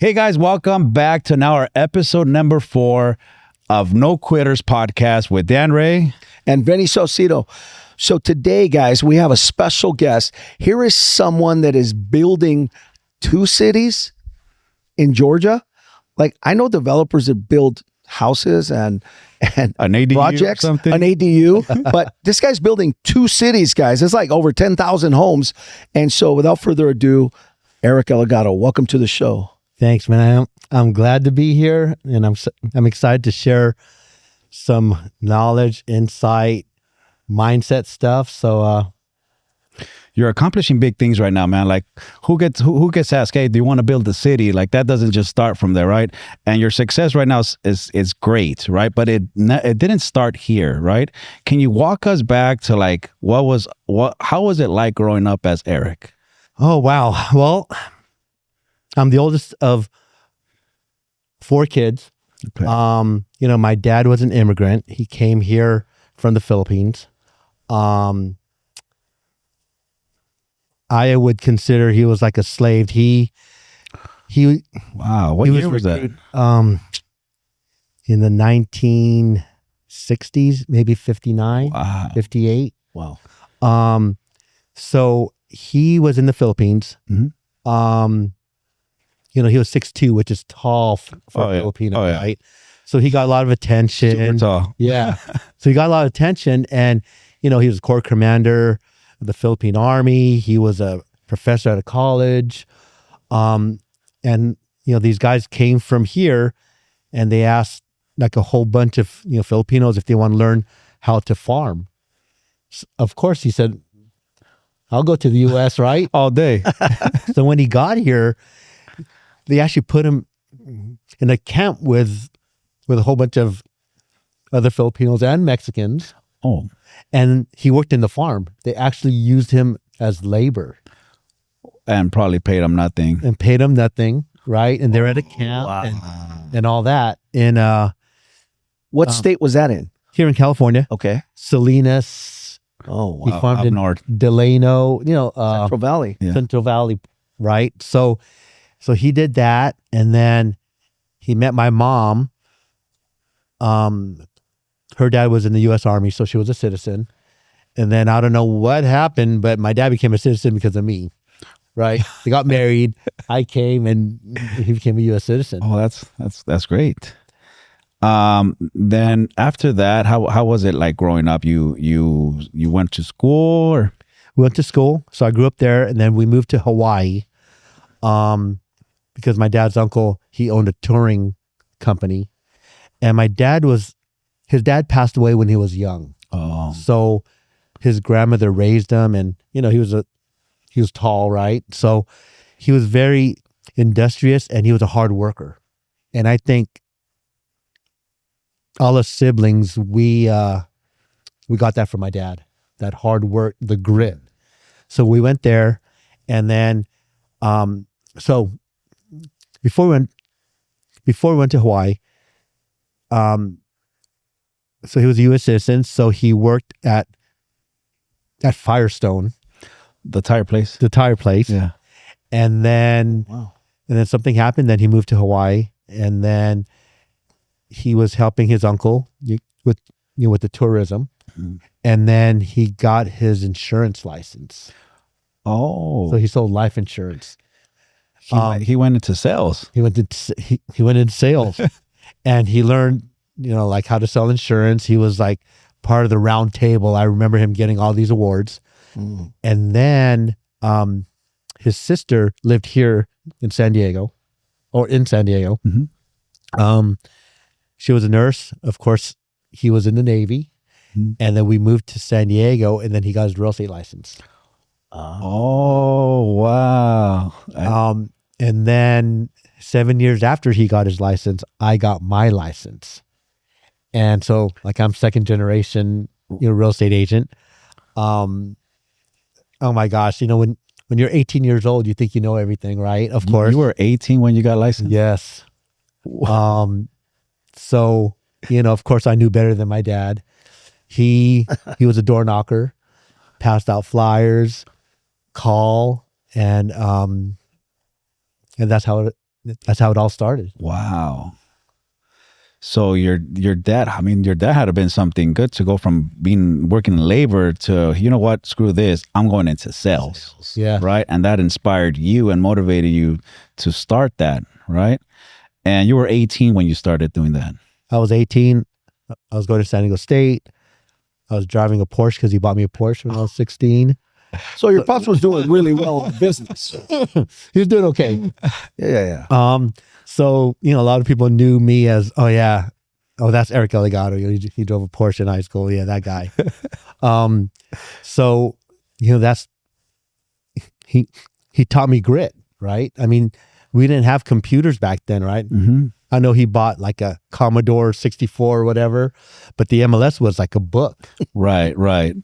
Hey guys, welcome back to now our episode number 4 of No Quitters podcast with Dan Ray and Venny Saucedo. So today, guys, we have a special guest. Here is someone that is building 2 cities in Georgia. Like, I know developers that build houses and an ADU projects, or something. an ADU, but this guy's building 2 cities, guys. It's like over 10,000 homes. And so without further ado, Erick Elegado, welcome to the show. Thanks, man. I'm glad to be here, and I'm excited to share some knowledge, insight, mindset stuff. So you're accomplishing big things right now, man. Like who gets asked, hey, do you want to build a city? Like that doesn't just start from there, right? And your success right now is great, right? But it didn't start here, right? Can you walk us back to like how was it like growing up as Erick? Oh wow. Well, I'm the oldest of 4 kids. Okay. My dad was an immigrant. He came here from the Philippines. I would consider he was like a slave. Wow. What year was that? In the 1960s, maybe 59, Wow. 58. Wow. So he was in the Philippines. Mm-hmm. He was 6'2", which is tall for a Filipino, right? So he got a lot of attention. Super tall. Yeah. So he got a lot of attention, and he was Corps Commander of the Philippine Army. He was a professor at a college. And these guys came from here, and they asked like a whole bunch of Filipinos if they want to learn how to farm. Of course, he said, I'll go to the U.S., right? All day. So when he got here, they actually put him in a camp with a whole bunch of other Filipinos and Mexicans. Oh. And he worked in the farm. They actually used him as labor. And probably paid him nothing. And paid him nothing, right? And they're at a camp and all that. In What state was that in? here in California. Okay. Salinas. Oh, wow. He farmed up in north. Delano, Central Valley. Yeah. Central Valley, right? So he did that, and then he met my mom. Her dad was in the U.S. Army, so she was a citizen. And then I don't know what happened, but my dad became a citizen because of me, right? They got married. I came, and he became a U.S. citizen. Oh, that's great. Then after that, how was it like growing up? You went to school or? We went to school, so I grew up there, and then we moved to Hawaii. Because my dad's uncle, he owned a touring company, and his dad passed away when he was young. Oh. So his grandmother raised him, and he was tall, right? So he was very industrious, and he was a hard worker. And I think all us siblings, we got that from my dad, that hard work, the grit. So we went there, and then so before we went to Hawaii, so he was a U.S. citizen. So he worked at Firestone, The tire place. Yeah. And then something happened. Then he moved to Hawaii, and then he was helping his uncle with the tourism, and then he got his insurance license. Oh. So he sold life insurance. He went into sales. He went into sales, and he learned, like how to sell insurance. He was like part of the round table. I remember him getting all these awards. And then his sister lived here in San Diego. Mm-hmm. She was a nurse. Of course, he was in the Navy. Mm-hmm. And then we moved to San Diego, and then he got his real estate license. Oh, wow. And then 7 years after he got his license, I got my license. And so like I'm second generation, real estate agent. Oh my gosh. When you're 18 years old, you think you know everything, right? Of course. You were 18 when you got licensed? Yes. So, of course I knew better than my dad. He was a door knocker, passed out flyers, call, and that's how that's how it all started. Wow. So your dad, I mean, your dad had to have been something good to go from working in labor to, you know what, screw this, I'm going into sales. Yeah. Right. And that inspired you and motivated you to start that. Right. And you were 18 when you started doing that. I was 18. I was going to San Diego State. I was driving a Porsche because he bought me a Porsche when I was 16. So your pops was doing really well in business. He was doing okay. Yeah. So, you know, a lot of people knew me as, that's Erick Elegado. He drove a Porsche in high school. Yeah, that guy. So, you know, he taught me grit, right? I mean, we didn't have computers back then, right? Mm-hmm. I know he bought like a Commodore 64 or whatever, but the MLS was like a book. Right.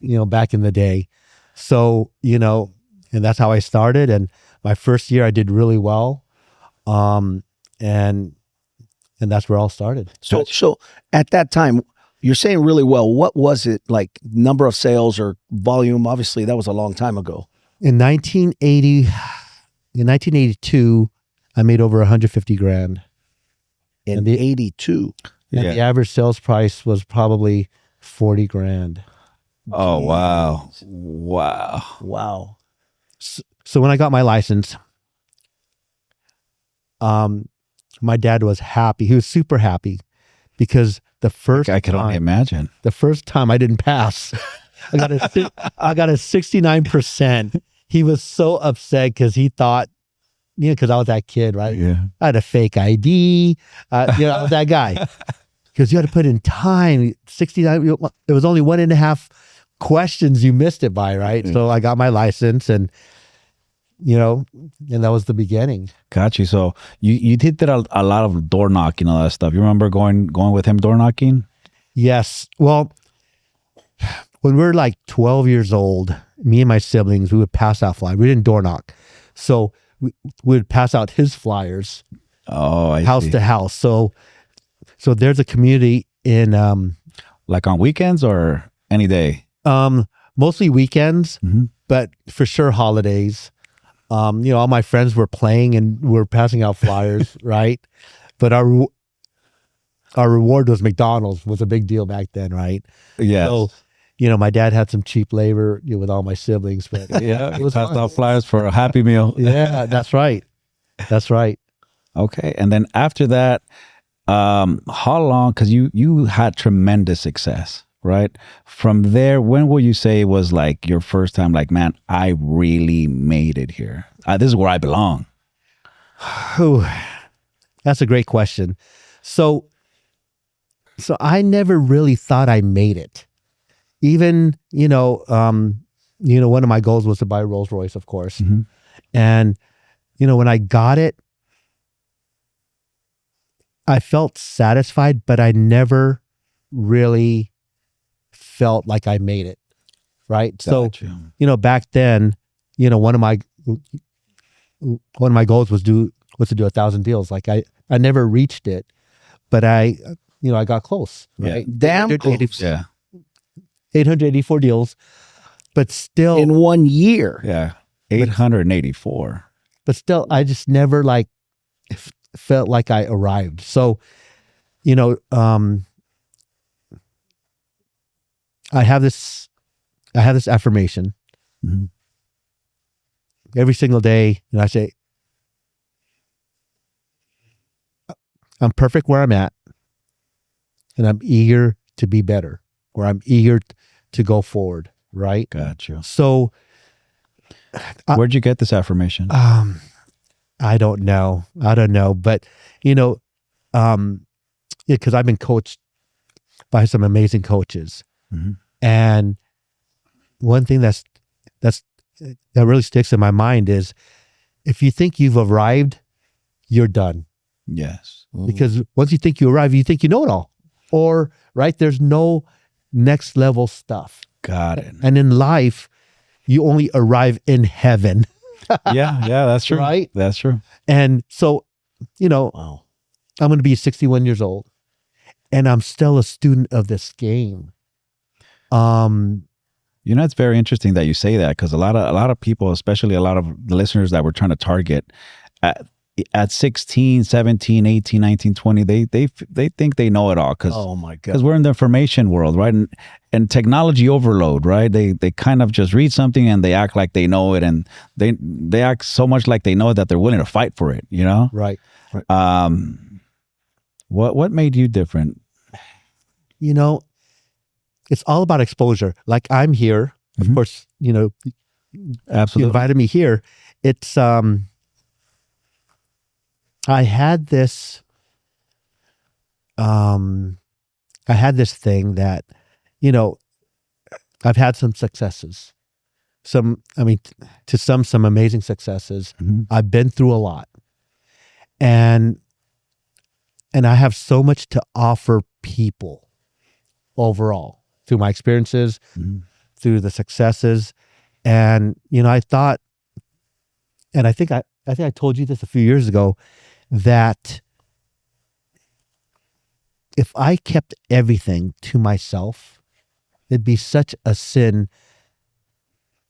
You know, back in the day. So, you know, and that's how I started. And my first year I did really well. And that's where it all started. So at that time, you're saying really well. What was it like? Number of sales or volume? Obviously, that was a long time ago. In 1982, I made over 150 grand. In 82. And Yeah. the average sales price was probably 40 grand. Oh, wow. Wow. Wow. So when I got my license, my dad was happy. He was super happy because the first I can only imagine. the first time I didn't pass. I got a 69%. He was so upset because he thought, you know, because I was that kid, right? Yeah. I had a fake ID. I was that guy. Because you had to put in time. 69. It was only 1.5 questions you missed it by, right? Mm. So I got my license, and you know, and that was the beginning. Got you. So you did a lot of door knocking, all that stuff. You remember going with him door knocking? Yes. Well, when we were like 12 years old, me and my siblings, we would pass out flyers. We didn't door knock. So we would pass out his flyers Oh, I house see. to house. So there's a community in Like on weekends or any day? mostly weekends, Mhm. but for sure holidays. You know, all my friends were playing and we're passing out flyers, right? But our reward was McDonald's, was a big deal back then, right? Yeah. So, you know, my dad had some cheap labor, you know, with all my siblings, but Yeah. it was Passed fun. out flyers for a Happy Meal. Yeah, that's right. That's right. Okay. And then after that, how long? Because you had tremendous success, right? From there, when will you say was like your first time? Like, man, I really made it here. This is where I belong. Whew. That's a great question. So I never really thought I made it. Even, one of my goals was to buy a Rolls Royce, of course. Mhm. And, when I got it, I felt satisfied, but I never really felt like I made it. Right. Got you. So, back then, one of my goals was to do 1,000 deals. Like I never reached it, but I got close. Yeah. Right. Damn 880 close. Yeah. 884 deals, but still, In 1 year. Yeah. 884. but still, I just never felt like I arrived. So, I have this affirmation Mhm. every single day, and I say, I'm perfect where I'm at, and I'm eager to be better, or I'm eager to go forward. Right. Got you. So, Where'd you get this affirmation? I don't know, but because I've been coached by some amazing coaches, Mhm. and one thing that really sticks in my mind is, if you think you've arrived, you're done. Yes. Because once you think you arrive, you think you know it all, or right, there's no next level stuff. Got it. And in life, you only arrive in heaven. Yeah. Yeah. That's true. Right? That's true. And so, Wow. I'm going to be 61 years old, and I'm still a student of this game. It's very interesting that you say that, because a lot of people, especially a lot of the listeners that we're trying to target, at 16, 17, 18, 19, 20, they think they know it all Oh my God. we're in the information world, right? And technology overload, right? They kind of just read something and they act like they know it, and they act so much like they know it that they're willing to fight for it, you know? Right. What made you different? You know, it's all about exposure. Like I'm here, of course, you know, Absolutely. you invited me here. It's, I had this thing that, you know, I've had some successes. Some amazing successes. I've been through a lot. And I have so much to offer people overall through my experiences, through the successes. And, you know, I thought, and I think I told you this a few years ago, that if I kept everything to myself, it'd be such a sin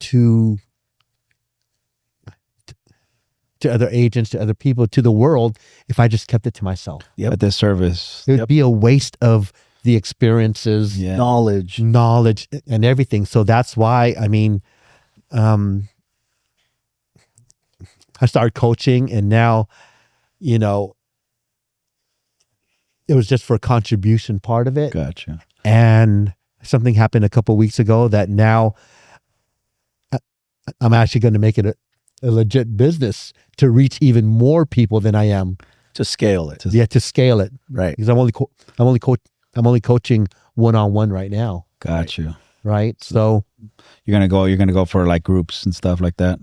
to other agents, to other people, to the world, if I just kept it to myself. Yeah, at this service. It would be a waste of the experiences, Knowledge. and everything. So that's why, I mean, I started coaching, and now, you know, it was just for a contribution part of it. Gotcha. And something happened a couple of weeks ago that now I'm actually going to make it a legit business to reach even more people than I am. To scale it. To scale it. Right. Because I'm only coaching one-on-one right now. Gotcha. Right. So You're gonna go for like groups and stuff like that.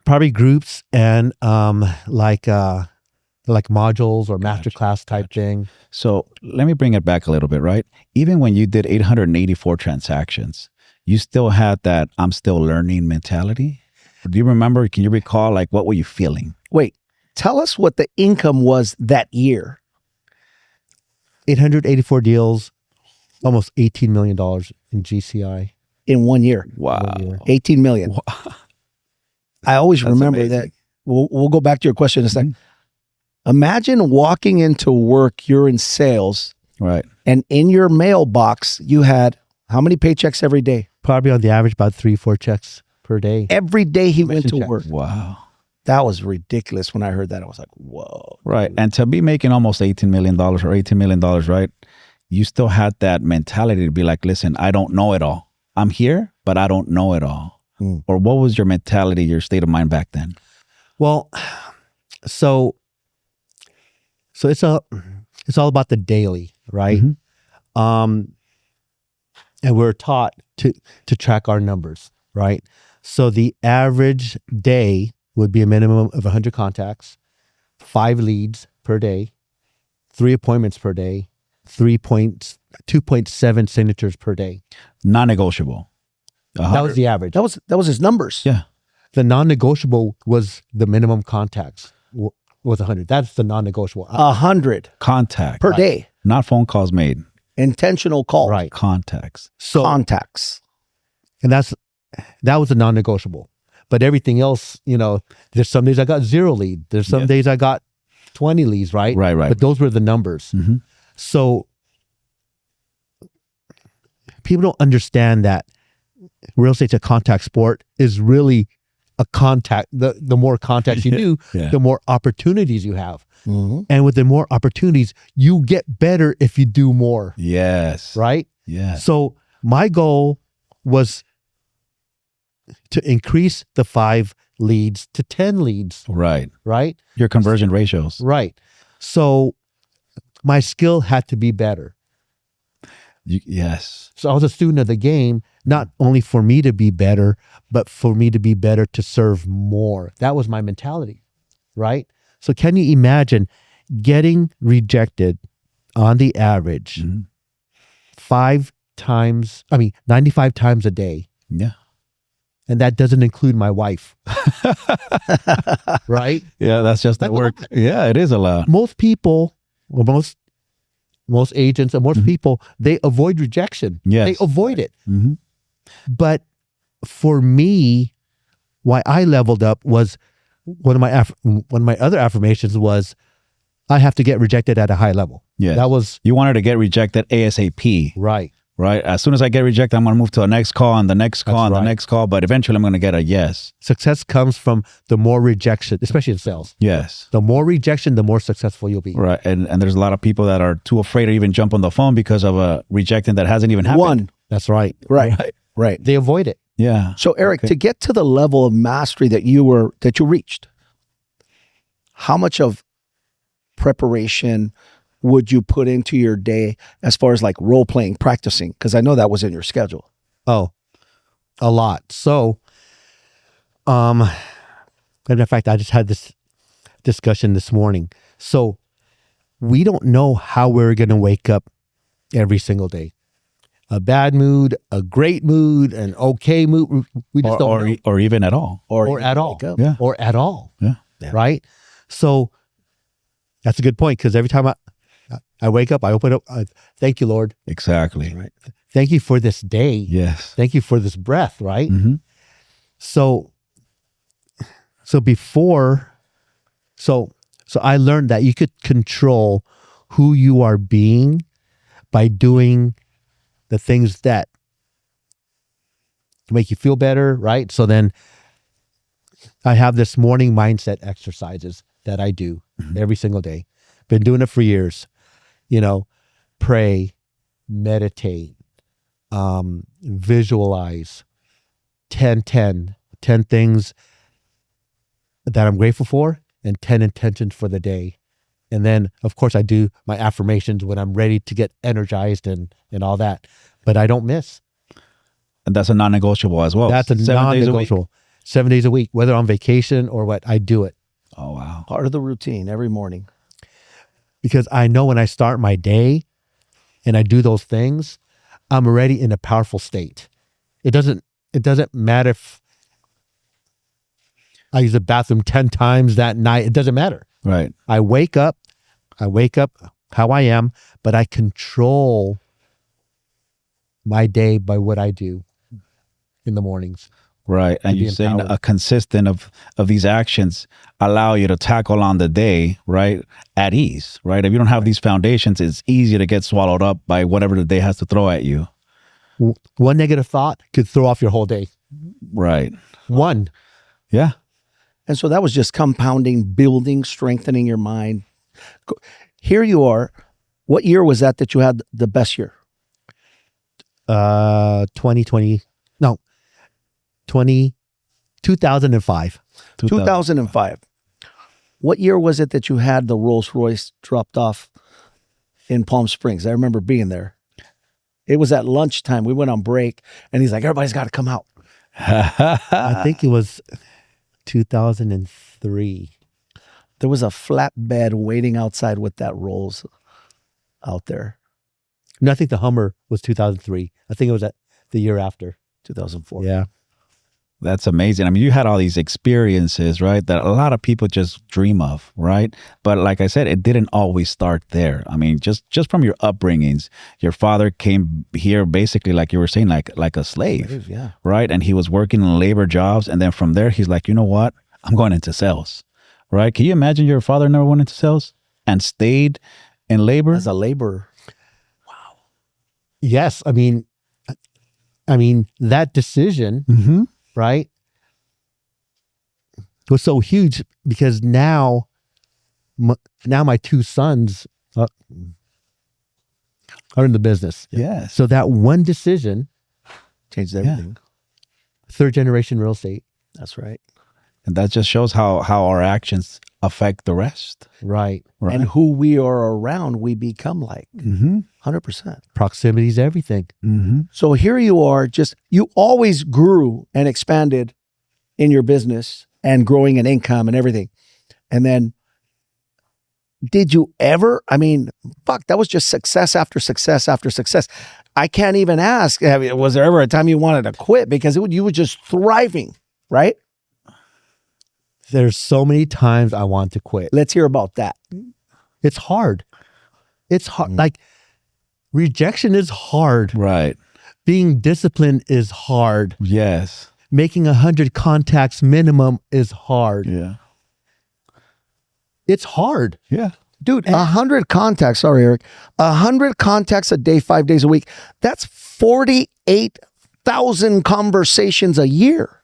probably groups and like modules or masterclass type thing. So let me bring it back a little bit, right? Even when you did 884 transactions, you still had that I'm still learning mentality. Do you remember? Can you recall, like, what were you feeling? Wait, tell us what the income was that year. 884 deals, almost $18 million in GCI. In 1 year. Wow. 18 million. I always remember amazing. that. We'll go back to your question in a second. Imagine walking into work, you're in sales, Right. and in your mailbox, you had how many paychecks every day? Probably on the average about 3-4 checks per day. Every day he went to Commission work. Wow. That was ridiculous. When I heard that, I was like, whoa. Right. And to be making almost $18 million or $18 million, right? You still had that mentality to be like, listen, I don't know it all. I'm here, but I don't know it all. Or what was your mentality, your state of mind back then? Well, so it's all about the daily, right? And we're taught to track our numbers, right? So the average day would be a minimum of 100 contacts, 5 leads per day, 3 appointments per day, 2.7 signatures per day. Non-negotiable. That was the average. That was his numbers. Yeah. The non-negotiable was the minimum contacts was 100. That's the non-negotiable. 100 Contact. per day. Not phone calls made. Intentional calls. Right. Contacts. So Contacts. and that was a non-negotiable. But everything else, you know, there's some days I got 0 lead. There's some days I got 20 leads, right? Right. But those were the numbers. So people don't understand that real estate's a contact sport is really a contact. The more contacts you do, the more opportunities you have. And with the more opportunities, you get better if you do more. Yes. Right? Yes. So my goal was to increase the 5 leads to 10 leads. Right. Right? Your conversion ratios. Right. So my skill had to be better. Yes. So I was a student of the game, not only for me to be better, but for me to be better to serve more. That was my mentality, right? So can you imagine getting rejected on the average 95 times a day? Yeah. And that doesn't include my wife, right? Yeah, that's just the work. Yeah, it is a lot. Most people, or most agents and most people, they avoid rejection. Yes. They avoid it. But for me, why I leveled up was one of my other affirmations was, I have to get rejected at a high level. Yeah. That was You wanted to get rejected ASAP. right. Right. As soon as I get rejected, I'm going to move to the next call and the next call and the next call. But eventually I'm going to get a yes. Success comes from the more rejection, especially in sales. Yes. The more rejection, the more successful you'll be. Right. And there's a lot of people that are too afraid to even jump on the phone because of a rejecting that hasn't even happened. That's right. Right. They avoid it. Yeah. So Eric, to get to the level of mastery that you reached, how much of preparation would you put into your day as far as like role playing, practicing? Because I know that was in your schedule. Oh, a lot. So, and in fact, I just had this discussion this morning. So we don't know how we're going to wake up every single day. A bad mood, a great mood, an okay mood. We just don't know. Or even at all. Or at all. Yeah. Or at all. Yeah. Right? So that's a good point, because every time I wake up, I open up, thank you, Lord. Exactly. Right. Thank you for this day. Yes. Thank you for this breath, right? Mm-hmm. So I learned that you could control who you are being by doing the things that make you feel better, right? So then I have this morning mindset exercises that I do every single day. Been doing it for years. Pray, meditate, visualize, 10 things that I'm grateful for, and 10 intentions for the day. And then, of course, I do my affirmations when I'm ready to get energized and all that. But I don't miss. And that's a non-negotiable as well. That's a 7 days a week? non-negotiable. 7 days a week, whether on vacation or what, I do it. Oh, wow. Part of the routine every morning. Because I know when I start my day and I do those things, I'm already in a powerful state. It doesn't matter if I use the bathroom 10 times that night. It doesn't matter. Right. I wake up how I am, but I control my day by what I do in the mornings. Right. And you're saying a consistent of these actions allow you to tackle on the day, right, at ease, right? If you don't have these foundations, it's easy to get swallowed up by whatever the day has to throw at you. One negative thought could throw off your whole day. Right. One. Yeah. And so that was just compounding, building, strengthening your mind. Here you are. What year was that you had the best year? 2005. 2005. What year was it that you had the Rolls Royce dropped off in Palm Springs? I remember being there. It was at lunchtime. We went on break, and he's like, everybody's got to come out. I think it was 2003. There was a flatbed waiting outside with that Rolls out there. No, I think the Hummer was 2003. I think it was the year after. 2004. Yeah. That's amazing. I mean, you had all these experiences, right, that a lot of people just dream of, right? But like I said, it didn't always start there. I mean, just from your upbringings, your father came here basically, like you were saying, like a slave, Yeah. right? And he was working in labor jobs. And then from there, he's like, you know what? I'm going into sales, right? Can you imagine your father never went into sales and stayed in labor? As a laborer. Yes. I mean, that decision, Mm-hmm. right, was so huge because now my two sons are in the business. Yes. So that one decision, Changed everything. third generation real estate. That's right. And that just shows how our actions affect the rest. Right. Right. And who we are around, we become like. Mm-hmm. 100%. Proximity is everything. Mm-hmm. So here you are, you always grew and expanded in your business and growing in income and everything. And then did you ever, that was just success after success after success. I can't even ask, was there ever a time you wanted to quit? Because you were just thriving, right? There's so many times I want to quit. Let's hear about that. It's hard. It's hard. Like, rejection is hard. Right. Being disciplined is hard. Yes. Making 100 contacts minimum is hard. Yeah. It's hard. Yeah. Dude, 100 contacts. Sorry, Eric. 100 contacts a day, 5 days a week. That's 48,000 conversations a year.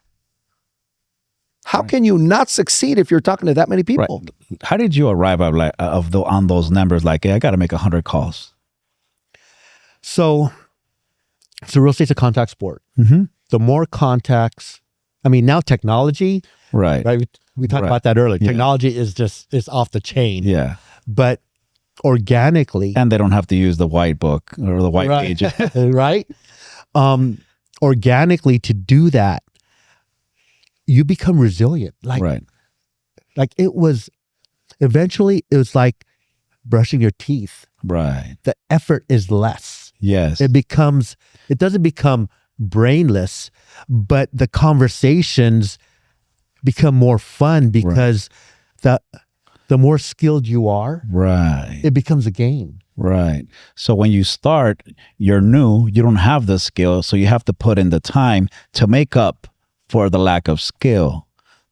How can you not succeed if you're talking to that many people? Right. How did you arrive at on those numbers? Like, hey, I got to make 100 calls. So real estate's a contact sport. Mm-hmm. The more contacts, I mean, now technology, Right. we talked Right. about that earlier. Yeah. Technology is off the chain. Yeah. But organically, And they don't have to use the white book or the white right, pages. right? Organically, to do that, you become resilient. Right. Like it was like brushing your teeth. Right. The effort is less. Yes. It doesn't become brainless, but the conversations become more fun because the more skilled you are, Right. it becomes a game. Right. So when you start, you're new, you don't have the skill, so you have to put in the time to make up for the lack of skill.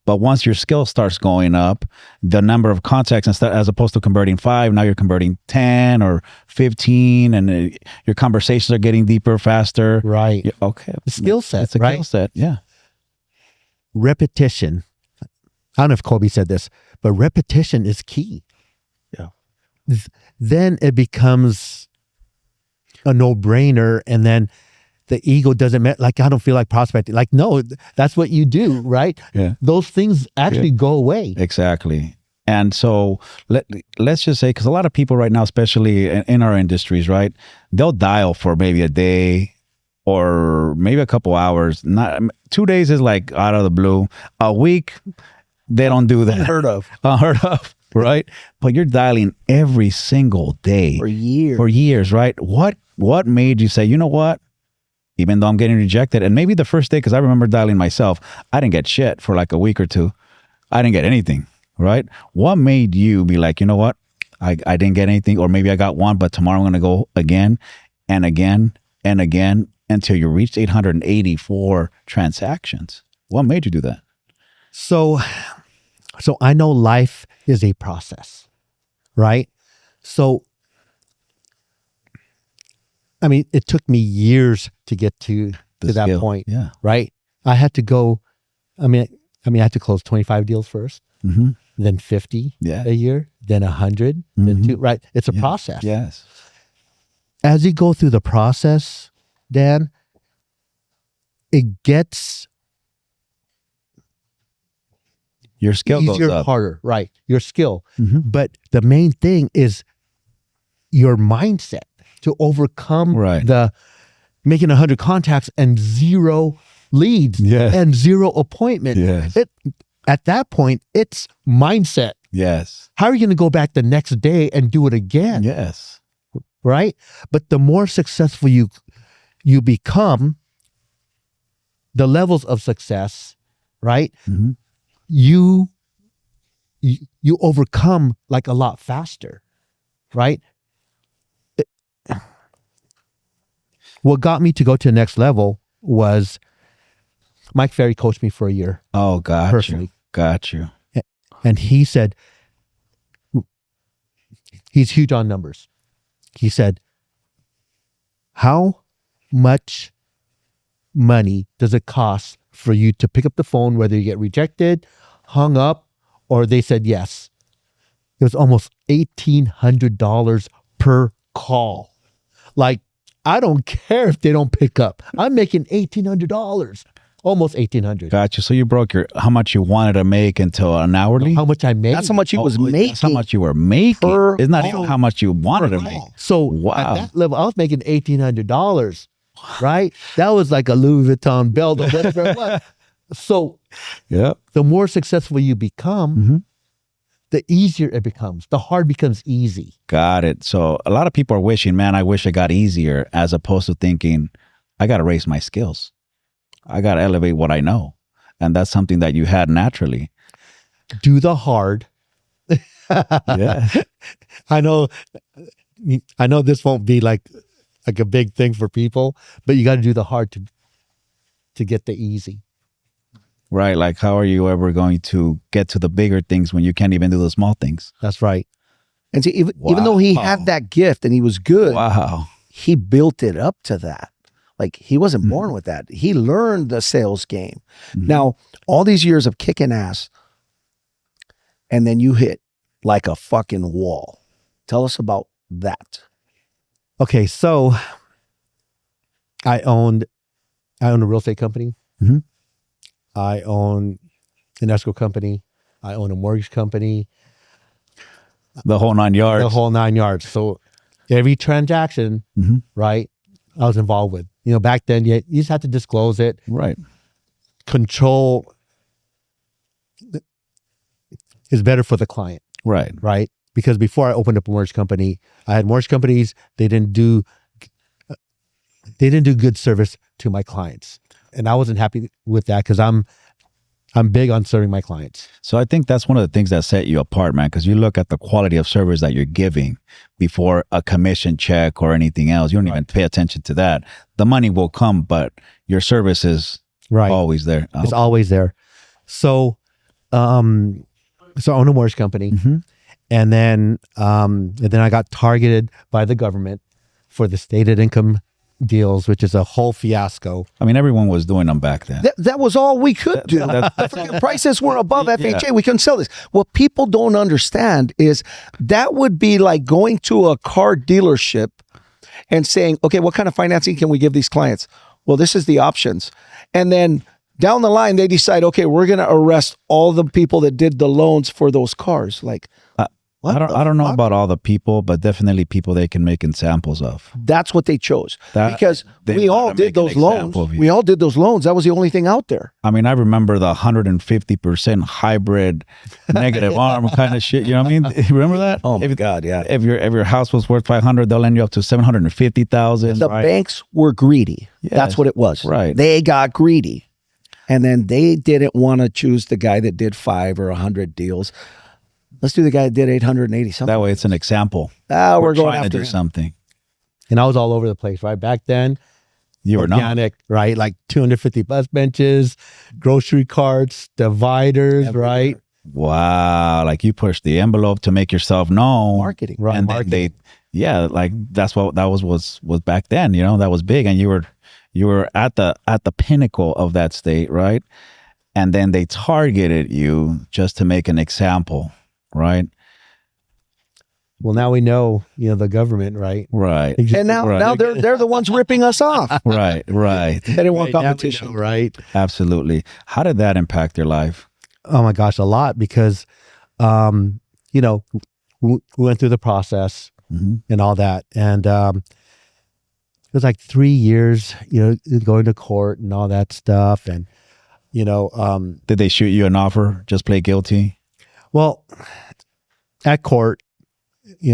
But once your skill starts going up, the number of contacts, instead, as opposed to converting 5, now you're converting 10 or 15, and your conversations are getting deeper, faster. Right. Yeah, okay. The skill set, It's a right? skill set. Yeah. Repetition. I don't know if Kobe said this, but repetition is key. Yeah. Then it becomes a no-brainer, and then the ego doesn't matter. Like, I don't feel like prospecting. Like, no, that's what you do, right? Yeah. Those things actually go away. Exactly. And so let's just say, because a lot of people right now, especially in our industries, right, they'll dial for maybe a day or maybe a couple hours. Not 2 days is like out of the blue. A week, they don't do that. Unheard of. Unheard of, right? But you're dialing every single day For years. for years, right? What made you say, you know what? Even though I'm getting rejected, and maybe the first day, because I remember dialing myself, I didn't get shit for like a week or two. I didn't get anything, right? What made you be like, you know what? I didn't get anything, or maybe I got one, but tomorrow I'm going to go again and again and again until you reached 884 transactions. What made you do that? So I know life is a process, right? So, I mean, it took me years to get to that skill. point, Yeah. right? I had to go, I had to close 25 deals first, Mm-hmm. then 50 Yeah. a year, then 100, then 2, right? It's a process. Yes. As you go through the process, Dan, it gets Your skill easier, goes up. harder, right? Your skill. Mhm. But the main thing is your mindset to overcome Right. the making 100 contacts and 0 leads Yeah. and 0 appointment. Yes. At that point, it's mindset. Yes. How are you going to go back the next day and do it again? Yes. Right? But the more successful you become, the levels of success, right? Mhm. You overcome like a lot faster, right? What got me to go to the next level was Mike Ferry coached me for a year, Oh, got Personally. you. Got you. and he said, he's huge on numbers. He said, how much money does it cost for you to pick up the phone, whether you get rejected, hung up, or they said yes? It was almost $1,800 per call. Like, I don't care if they don't pick up. I'm making $1,800, almost $1,800. Got you. So you broke how much you wanted to make until an hourly? How much I made? That's how much he was Oh, making. That's how much you were making. per It's not even call. how much you wanted to make. So Wow. at that level, I was making $1,800, right? That was like a Louis Vuitton belt or whatever it was. So Yeah. the more successful you become, Mhm. the easier it becomes. The hard becomes easy. Got it. So a lot of people are wishing, man, I wish it got easier, as opposed to thinking, I got to raise my skills. I got to elevate what I know. And that's something that you had naturally. Do the hard. Yeah. I know this won't be like a big thing for people, but you got to do the hard to get the easy. right? Like, how are you ever going to get to the bigger things when you can't even do the small things? That's right. And see, even though he had that gift and he was good, Wow. he built it up to that. Like, he wasn't born with that. He learned the sales game. Now, all these years of kicking ass, and then you hit like a fucking wall. Tell us about that. Okay, so I owned a real estate company. Mhm. I own an escrow company. I own a mortgage company. The whole 9 yards. The whole 9 yards. So every transaction, right, I was involved with. You know, back then, you just had to disclose it. Right. Control is better for the client, Right. right? Because before I opened up a mortgage company, I had mortgage companies. They didn't do good service to my clients, and I wasn't happy with that because I'm big on serving my clients. So I think that's one of the things that set you apart, man, because you look at the quality of service that you're giving before a commission check or anything else. You don't even pay attention to that. The money will come, but your service is always there. It's always there. So, I own a mortgage company, and then I got targeted by the government for the stated income deals, which is a whole fiasco. I mean, everyone was doing them back then. That was all we could do. Freaking prices were above FHA. We couldn't sell this. What people don't understand is that would be like going to a car dealership and saying, okay, what kind of financing can we give these clients? Well, this is the options. And then down the line, they decide, okay, we're going to arrest all the people that did the loans for those cars. Like, I don't know about all the people, but definitely people they can make examples of. That's what they chose because they we all wanna make did those an loans. example of you. We all did those loans. That was the only thing out there. I mean, I remember the 150% hybrid negative arm kind of shit. You know what I mean? You remember that? Oh my God, yeah. If your house was worth 500, they'll lend you up to 750,000. The banks were greedy. Yes. That's what it was. Right. They got greedy. And then they didn't want to choose the guy that did 5 or 100 deals. Let's do the guy that did 880 something. That way, it's an example. We're going trying after to do him. something. And I was all over the place, right? Back then, You were not. organic, right? Like 250 bus benches, grocery carts, dividers, right? Wow, like you pushed the envelope to make yourself known. Marketing. Right. And marketing. like that's what that was back then. You know, that was big, and you were at the pinnacle of that state, right? And then they targeted you just to make an example, right? Well, now we know, the government, right? Right. And now they're the ones ripping us off. Right. They didn't want Right, now we competition. know, right? Absolutely. How did that impact your life? Oh my gosh, a lot because, we went through the process and all that. And it was like 3 years, going to court and all that stuff. And, Did they shoot you an offer? Just play guilty? well, at court,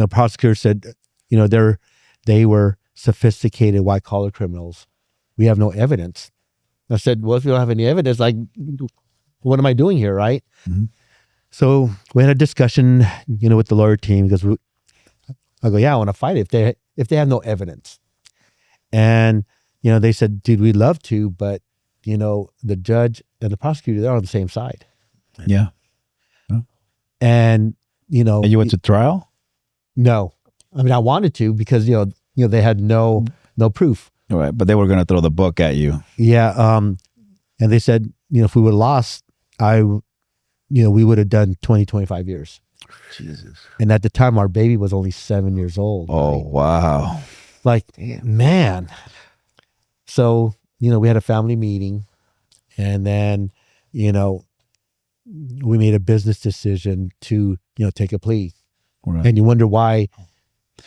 prosecutor said, they were sophisticated white collar criminals. We have no evidence. I said, well, if you don't have any evidence, like, what am I doing here, right? So we had a discussion, with the lawyer team because I go, yeah, I want to fight it if they have no evidence. And, they said, dude, we'd love to, but, the judge and the prosecutor, they're on the same side. Yeah. And, And you went to trial? no, I mean, I wanted to because, they had no proof. All right. But they were going to throw the book at you. Yeah. And they said, if we would have lost, we would have done 20, 25 years. Jesus. And at the time, our baby was only 7 years old. Oh, right? wow. Like, man. So, we had a family meeting and then, we made a business decision to, take a plea. Right. And you wonder why,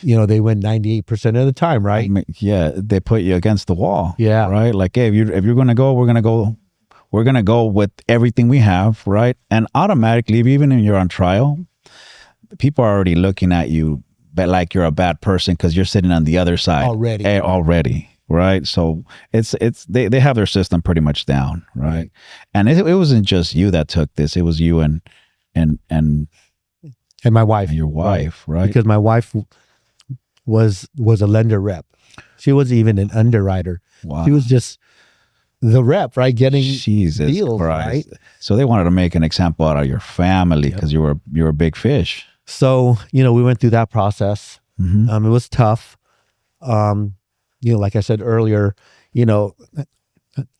they win 98% of the time, right? I mean, yeah, they put you against the wall. Yeah. Right. Like, hey, if you're gonna go, we're gonna go with everything we have, right? And automatically, even if you're on trial, people are already looking at you, but like you're a bad person because you're sitting on the other side already, right? So they have their system pretty much down, right? And it wasn't just you that took this; it was you and my wife, and your wife, right? Because my wife was a lender rep. She wasn't even an underwriter. Wow. She was just the rep, right? Getting Jesus deals, Christ. right? So they wanted to make an example out of your family because you were a big fish. So, we went through that process. Mm-hmm. It was tough. Like I said earlier, I'm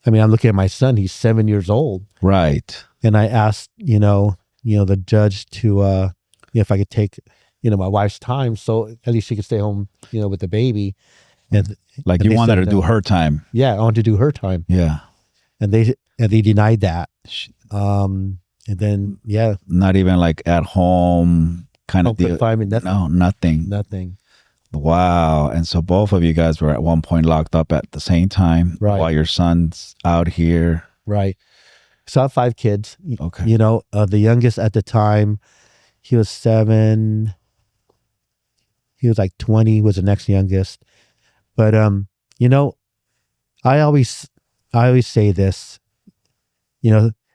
looking at my son, he's 7 years old. Right. And I asked, the judge to, if I could take, my wife's time, so at least she could stay home, with the baby. And Like and you they wanted said to do no. her time. Yeah, I want to do her time. Yeah. And they denied that. And then, Not even like at home kind of deal. confinement, No, nothing. nothing. Wow. And so both of you guys were at one point locked up at the same time Right. while your son's out here. Right. So I have 5 kids. Okay. The youngest at the time, he was 7. He was like 20, was the next youngest. But I always say this,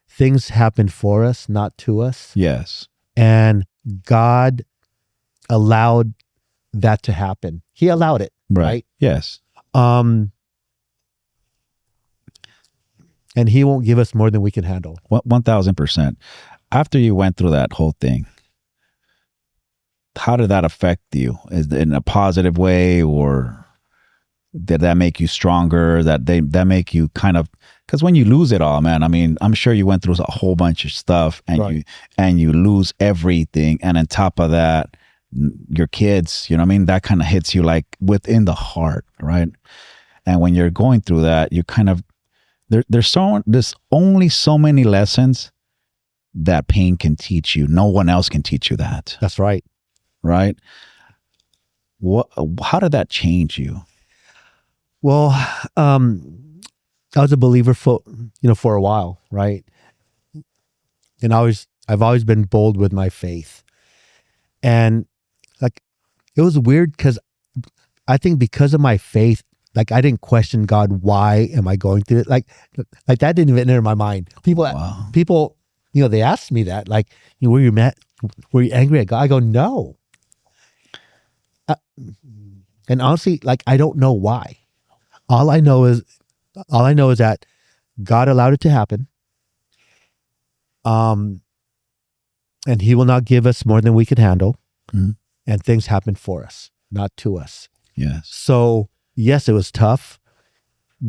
things happen for us, not to us. Yes. And God allowed that to happen. He allowed it. Right? Yes. And he won't give us more than we can handle. 1000%. After you went through that whole thing, how did that affect you? Is it in a positive way, or did that make you stronger? That make you kind of, because when you lose it all, man, I mean, I'm sure you went through a whole bunch of stuff, and Right. you lose everything, and on top of that, your kids, that kind of hits you like within the heart, right? And when you're going through that, you kind of there's only so many lessons that pain can teach you. No one else can teach you that. That's right. Right? How did that change you? Well, I was a believer for a while, right? And I've always been bold with my faith. And like, it was weird because I think because of my faith, like I didn't question God, why am I going through it? Like that didn't even enter my mind. People, they asked me that, like, were you mad? Were you angry at God? I go, no. And honestly, like, I don't know why. All I know is that God allowed it to happen. And he will not give us more than we could handle. Mm-hmm. And things happen for us, not to us. Yes. So yes, it was tough.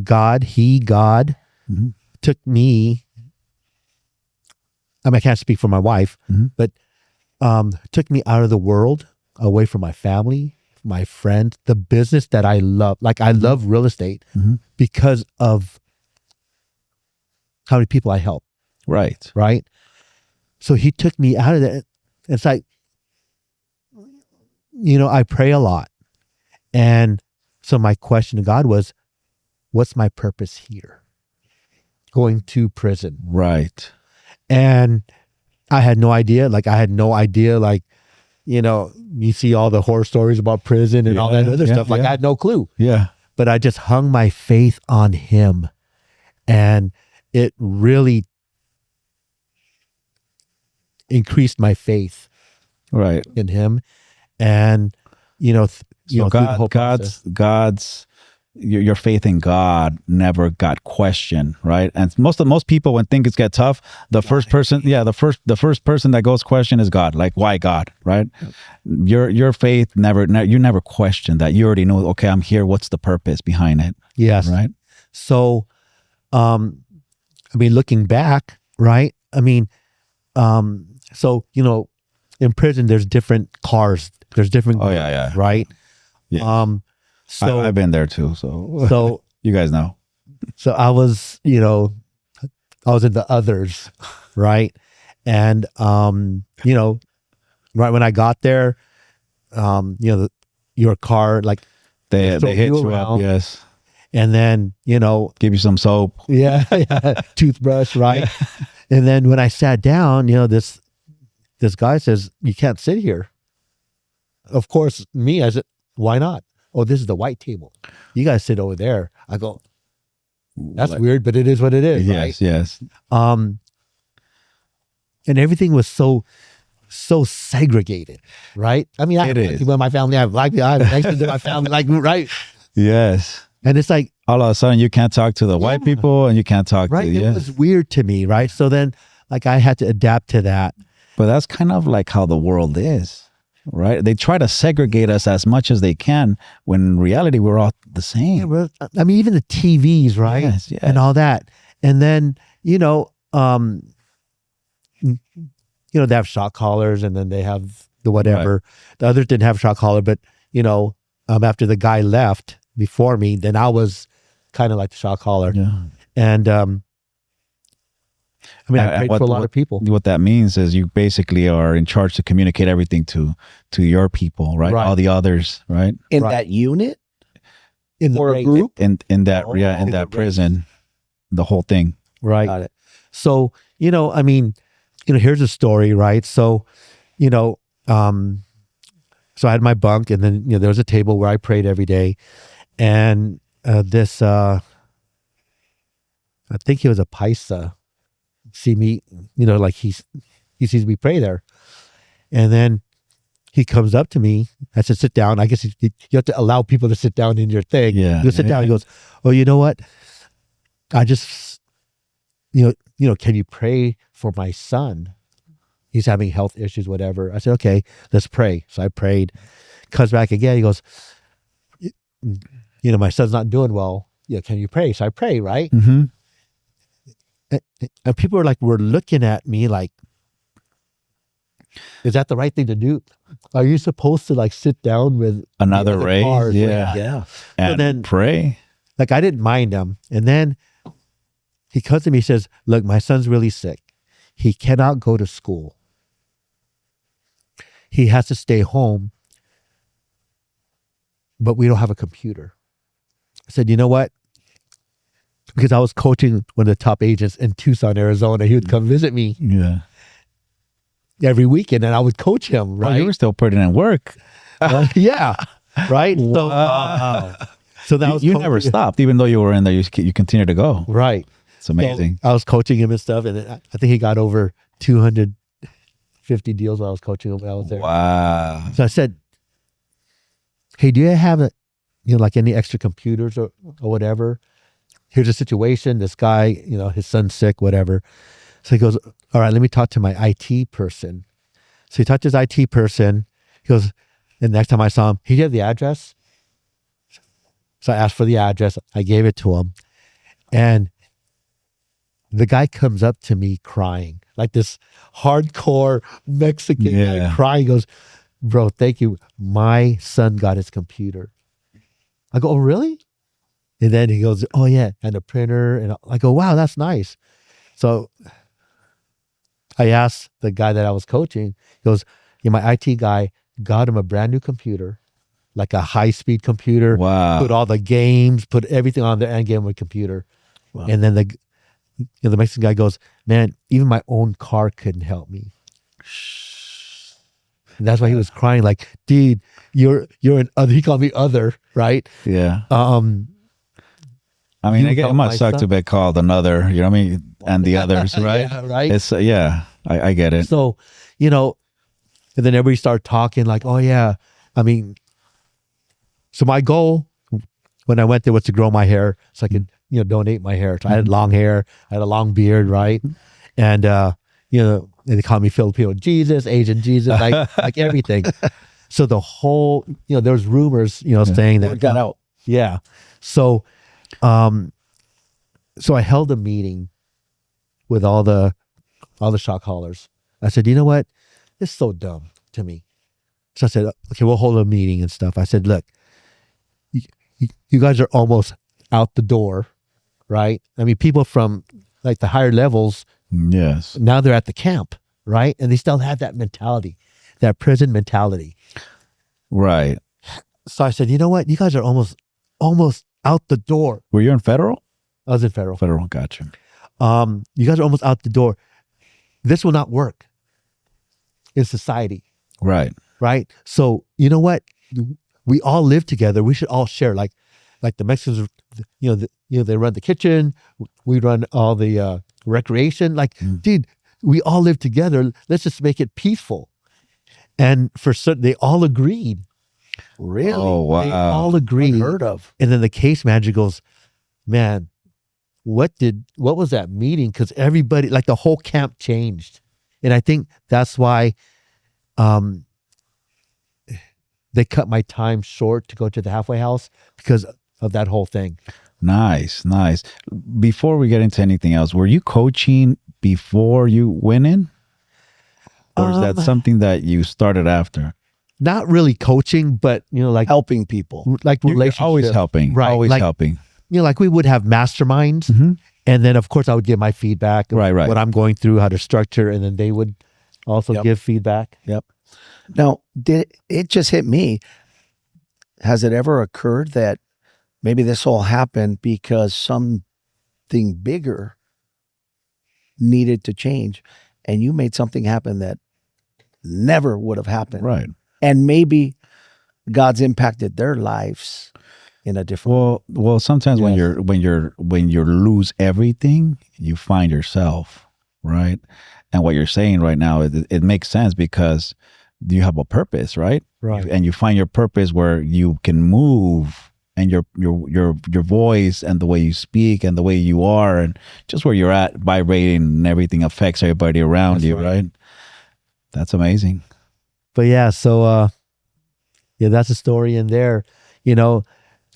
God Mm-hmm. took me. I can't speak for my wife, Mm-hmm. but took me out of the world, away from my family, my friends, the business that I love. Like I love real estate Mm-hmm. because of how many people I help. Right. Right. So he took me out of that. It's like, I pray a lot. And so my question to God was, what's my purpose here? Going to prison. Right. And I had no idea. You see all the horror stories about prison and all that other stuff. Like I had no clue. Yeah. But I just hung my faith on him. And it really increased my faith Right. in him. And, So God's your faith in God never got questioned, right? And most people, when things get tough, the first person that goes question is God. Like, why God, right? Your faith you never questioned that. You already know, okay, I'm here. What's the purpose behind it? Yes. Right. So, looking back, right? In prison, there's different cars. There's different. Oh yeah. Right. Yeah. So I've been there too. So you guys know. So I was in the others, right? And right when I got there, your car, like they hit you around, up, yes. And then give you some soap. Yeah, toothbrush, right? And then when I sat down, this guy says, "You can't sit here." Of course, I said, "Why not?" "Oh, this is the white table. You guys sit over there." I go, "That's weird, but it is what it is." Yes, right? yes. And everything was so segregated, right? I it is. When my family, I have next to my family, like, right? Yes. And it's like, all of a sudden you can't talk to the white people and you can't talk right? to It was weird to me, right? So then like I had to adapt to that. But that's kind of like how the world is, right? They try to segregate us as much as they can when in reality we're all the same. Yeah, well, I mean, even the TVs, right? Yes, yes. And all that. And then, they have shock collars and then they have the whatever. Right. The others didn't have shock collar, but, after the guy left before me, then I was kind of like the shock collar. Yeah. And, I prayed for a lot of people. What that means is you basically are in charge to communicate everything to your people, right? All the others, right? In that unit? In the a group? In that prison, the whole thing. Right. Got it. So, here's a story, right? So, so I had my bunk and then, there was a table where I prayed every day. And this, I think he was a Paisa, see me, like he sees me pray there. And then he comes up to me. I said, sit down. I guess you have to allow people to sit down in your thing. Yeah. You sit down. He goes, oh, you know what? I just, can you pray for my son? He's having health issues, whatever. I said, okay, let's pray. So I prayed. Comes back again. He goes, my son's not doing well. Yeah, can you pray? So I pray, right? Mm-hmm. And people were looking at me like, is that the right thing to do? Are you supposed to sit down with another race? Yeah. Right? Yeah. And then pray. I didn't mind him. And then he comes to me, he says, look, my son's really sick. He cannot go to school. He has to stay home, but we don't have a computer. I said, you know what? Because I was coaching one of the top agents in Tucson, Arizona. He would come visit me every weekend and I would coach him, right? Oh, you were still putting in work. Yeah. Right? Wow. So that you never stopped, even though you were in there, you continued to go. Right. It's amazing. So I was coaching him and stuff, and I think he got over 250 deals while I was coaching him when I was there. Wow. So I said, hey, do you have any extra computers or whatever? Here's a situation. This guy, his son's sick, whatever. So he goes, all right, let me talk to my IT person. So he talked to his IT person. He goes, and the next time I saw him, he gave the address. So I asked for the address. I gave it to him. And the guy comes up to me crying, like this hardcore Mexican guy crying. He goes, bro, thank you. My son got his computer. I go, oh, really? And then he goes, oh, yeah, and a printer. And I go, wow, that's nice. So I asked the guy that I was coaching, he goes, my IT guy got him a brand new computer, like a high-speed computer. Wow. Put all the games, put everything on there and gave him a computer. Wow. And then the Mexican guy goes, man, even my own car couldn't help me. And that's why he was crying like, dude, you're an other. He called me other, right? Yeah. It must suck to be called another, you know what I mean? And the others, right? Yeah, right. It's, I get it. So, and then everybody started talking like, oh yeah. So my goal when I went there was to grow my hair so I could, donate my hair. So I had long hair, I had a long beard, right? And, they call me Filipino Jesus, Asian Jesus, like everything. So the whole, there was rumors, saying that. It got out. Yeah. So I held a meeting with all the shock haulers. I said, you know what? This is so dumb to me. So I said, okay, we'll hold a meeting and stuff. I said, look, you guys are almost out the door, right? People from like the higher levels, yes, now they're at the camp, right? And they still have that mentality, that prison mentality. Right. So I said, you know what? You guys are almost out the door. Were you in federal? I was in federal. Federal, gotcha. You guys are almost out the door. This will not work in society. Right. Right. So you know what? We all live together. We should all share. Like the Mexicans, they run the kitchen. We run all the recreation. Dude, we all live together. Let's just make it peaceful. And for certain, they all agreed. Really? Oh, wow. They all agree. Unheard of. And then the case manager goes, man, what was that meeting? Because everybody, like the whole camp changed. And I think that's why they cut my time short to go to the halfway house because of that whole thing. Nice. Before we get into anything else, were you coaching before you went in? Or is that something that you started after? Not really coaching, but like Helping people. like You're relationships. always helping. Right. Always Like, helping. like we would have masterminds, and then of course I would give my feedback, of Right. what I'm going through, how to structure, and then they would also Yep. give feedback. Yep. Now, it just hit me. Has it ever occurred that maybe this all happened because something bigger needed to change and you made something happen that never would have happened? Right. And maybe God's impacted their lives in a different Well, sometimes when Yes. you lose everything, you find yourself, right? And what you're saying right now, it makes sense because you have a purpose, right? Right. And you find your purpose where you can move, and your voice and the way you speak and the way you are and just where you're at vibrating and everything affects everybody around you, right? That's amazing. But yeah, so that's a story in there.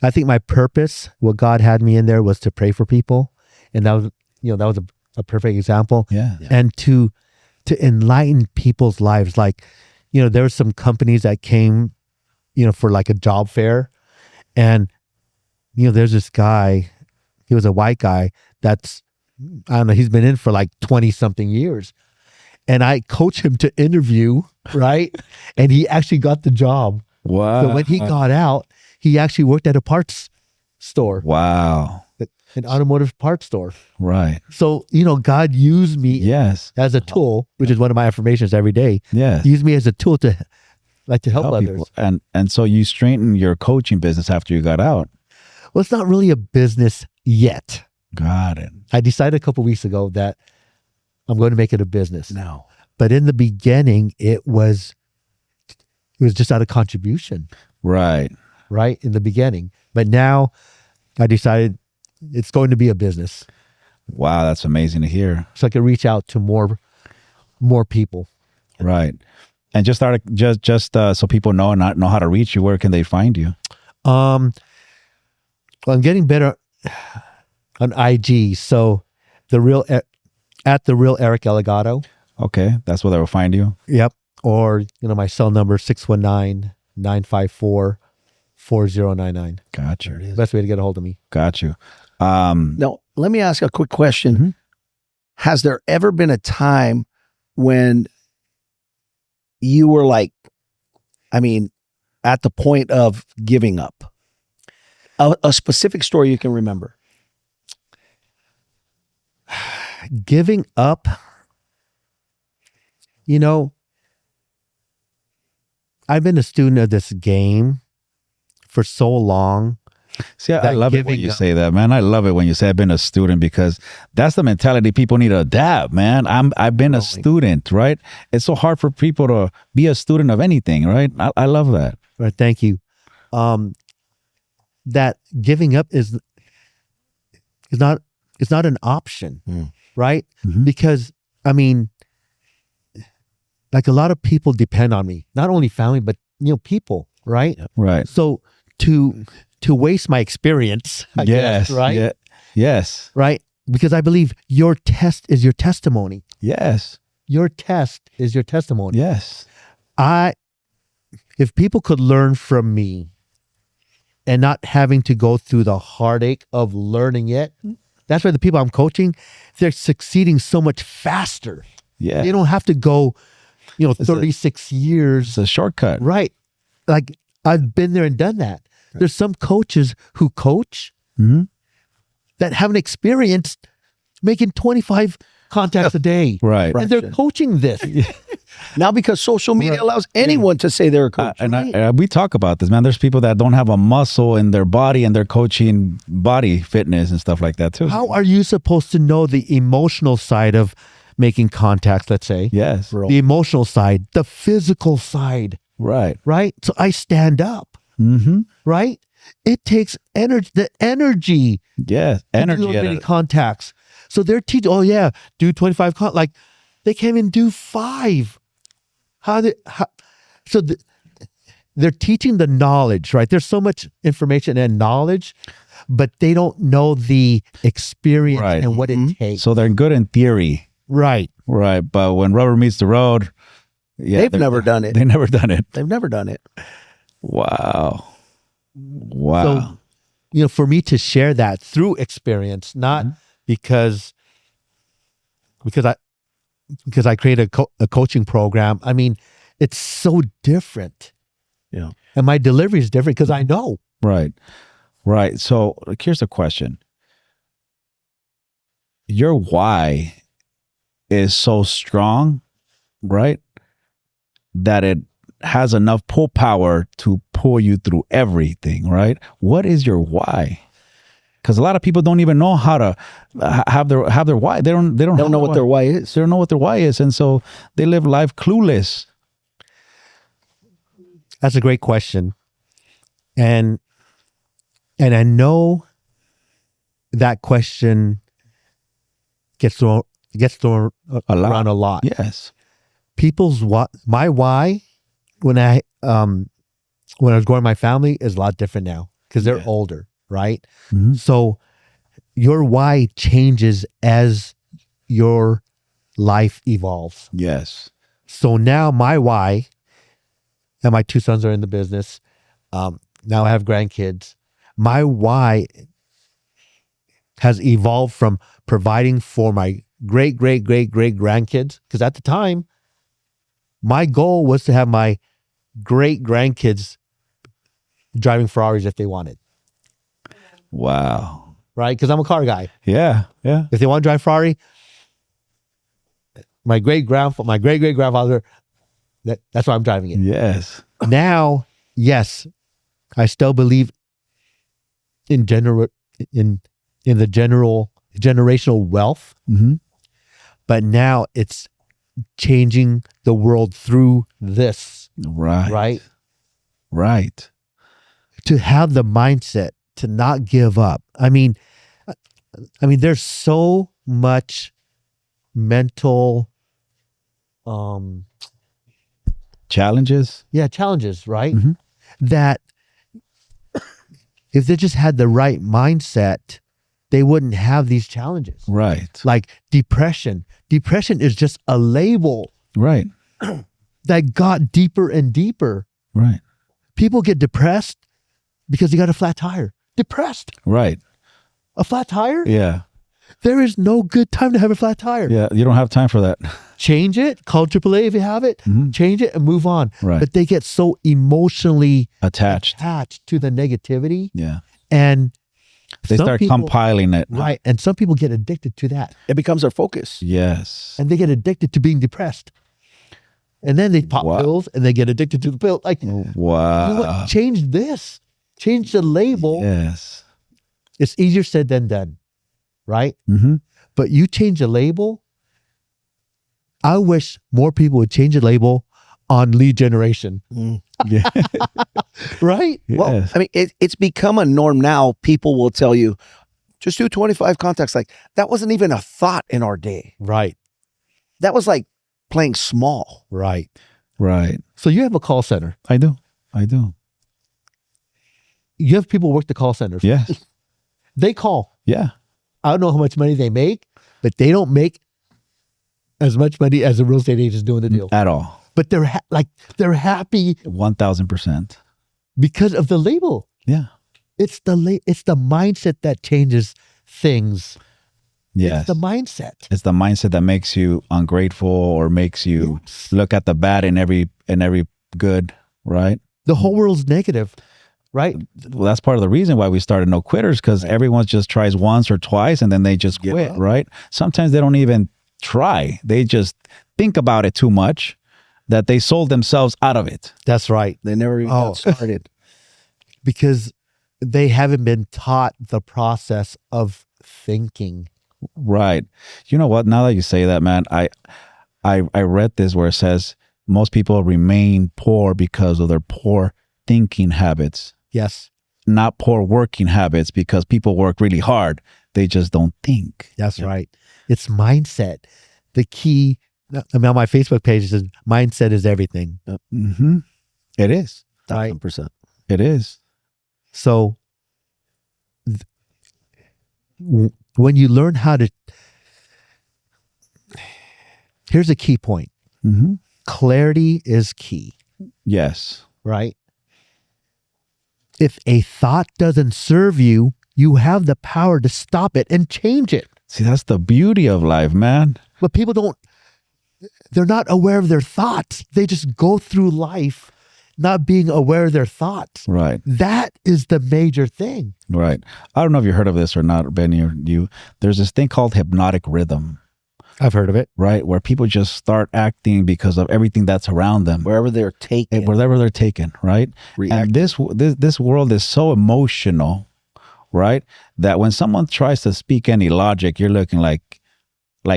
I think my purpose, what God had me in there, was to pray for people, and that was a perfect example. Yeah. And to enlighten people's lives. Like, there were some companies that came, for like a job fair, and there's this guy. He was a white guy that's, I don't know, he's been in for like 20 something years. And I coach him to interview, right? And he actually got the job. Wow. So when he got out, he actually worked at a parts store, Wow. an automotive parts store. Right. So, God used me Yes. as a tool, which is one of my affirmations every day. Yes. Use me as a tool to help others. people. And so you straightened your coaching business after you got out. Well, it's not really a business yet. Got it. I decided a couple weeks ago that I'm going to make it a business. No. But in the beginning, it was just out of contribution, Right. right? In the beginning. But now I decided it's going to be a business. Wow, that's amazing to hear. So I can reach out to more people. Right. And just so people know and not know how to reach you, where can they find you? Well, I'm getting better on IG. So at the real Erick Elegado. Okay, that's where they will find you. Yep. Or, my cell number, 619-954-4099. Got you. Best way to get a hold of me. Got you. Now, let me ask a quick question. Mhm. Has there ever been a time when you were like, at the point of giving up? A specific story you can remember. Giving up, I've been a student of this game for so long. See, I That love it when giving you up. say that, man. I love it when you say I've been a student, because that's the mentality people need to adapt, man. I've been a student, right? It's so hard for people to be a student of anything, right? I love that. Right, thank you. That giving up is not an option, right? Mhm. Because like a lot of people depend on me, not only family, but people, right? Right. So to waste my experience, I Yes. guess, right? Yeah. Yes. Right? Because I believe your test is your testimony. Yes. Your test is your testimony. Yes. If people could learn from me and not having to go through the heartache of learning it, that's why the people I'm coaching, they're succeeding so much faster. Yeah. They don't have to go, 36 years. It's a shortcut. Right. Like I've been there and done that. There's some coaches who coach Mhm. that haven't experienced making 25 contacts a day. Right. And they're coaching this. Now, because social media allows anyone to say they're a coach. We talk about this, man. There's people that don't have a muscle in their body and they're coaching body fitness and stuff like that too. How are you supposed to know the emotional side of making contacts, let's say? Yes. The emotional side, the physical side, Right. right? So I stand up. Mm-hmm. right? It takes energy, the energy Yeah. to do Energy. many contacts. So they're teaching, oh yeah, do 25 like they can't even do 5. So they're teaching the knowledge, right? There's so much information and knowledge, but they don't know the experience Right. and what it takes. So they're good in theory. Right. Right. But when rubber meets the road, yeah, They've never done it. They've never done it. They've never done it. Wow. Wow. So, you know, for me to share that through experience, not because I created a coaching program. I mean, it's so different. Yeah. And my delivery is different because I know. Right. Right. So here's the question. Your why is so strong, right? That it has enough pull power to pull you through everything, right? What is your why? Because a lot of people don't even know how to have their why. They don't Don't know what their why is. They don't know what their why is, and so they live life clueless. That's a great question. And I know that question gets thrown around a lot. Yes. People's my why when I was growing my family is a lot different now because they're older, right? Mm-hmm. So your why changes as your life evolves. Yes. So now my why, and my 2 sons are in the business. Now I have grandkids. My why has evolved from providing for my great grandkids. Because at the time, my goal was to have my great grandkids driving Ferraris if they wanted. Wow. Right? Because I'm a car guy. Yeah. Yeah. If they want to drive Ferrari, my great grandfather, that's why I'm driving it. Yes. Now, yes, I still believe in the generational wealth, Mm-hmm. but now it's changing the world through this, Right. right? Right. To have the mindset to not give up. I mean, there's so much mental, Challenges. challenges, right? Mhm. That if they just had the right mindset, they wouldn't have these challenges. Right. Like depression. Depression is just a label Right. that got deeper and deeper. Right. People get depressed because they got a flat tire. Depressed. Right. A flat tire? Yeah. There is no good time to have a flat tire. Yeah. You don't have time for that. Change it, call AAA if you have it, Mhm. change it and move on. Right. But they get so emotionally Attached. attached to the negativity, Yeah. and They some start people- compiling it. Right. And some people get addicted to that. It becomes their focus. Yes. And they get addicted to being depressed. And then they pop Wow. pills and they get addicted to the pill. Like, you know Wow. what? Change this. Change the label. Yes. It's easier said than done. Right? Mm-hmm. But you change the label. I wish more people would change the label on lead generation. Yeah. Right? Well, Yes. I mean, it's become a norm now. People will tell you, just do 25 contacts. Like that wasn't even a thought in our day. Right. That was like playing small. Right. Right. So you have a call center. I do. I do. You have people work the call centers. Yes. They call. Yeah. I don't know how much money they make, but they don't make as much money as a real estate agent doing the deal. At all. But they're they're happy 1,000%. because of the label. Yeah. It's the mindset that changes things. Yes. It's the mindset. It's the mindset that makes you ungrateful or makes you look at the bad in every good, right? The whole world's negative, right? Well, that's part of the reason why we started No Quitters, because everyone just tries once or twice and then they just Give quit, up. right? Sometimes they don't even try. They just think about it too much that they sold themselves out of it. That's right. They never even got started. Because they haven't been taught the process of thinking. Right. You know what? Now that you say that, man, I read this where it says most people remain poor because of their poor thinking habits, Yes, not poor working habits, because people work really hard. They just don't think. that's right. It's mindset. The key, I mean, on my Facebook page, it says mindset is everything, Mm-hmm. It is. right? 100%. It is. So when you learn how to, here's a key point. Mm-hmm. Clarity is key, Yes. right? If a thought doesn't serve you, you have the power to stop it and change it. See, that's the beauty of life, man. But people they're not aware of their thoughts. They just go through life not being aware of their thoughts. Right. That is the major thing. Right. I don't know if you heard of this or not, Benny, or you. There's this thing called hypnotic rhythm, I've heard of it. right? Where people just start acting because of everything that's around them, Wherever they're taken. wherever they're taken, right? And this world is so emotional, right? That when someone tries to speak any logic, you're looking like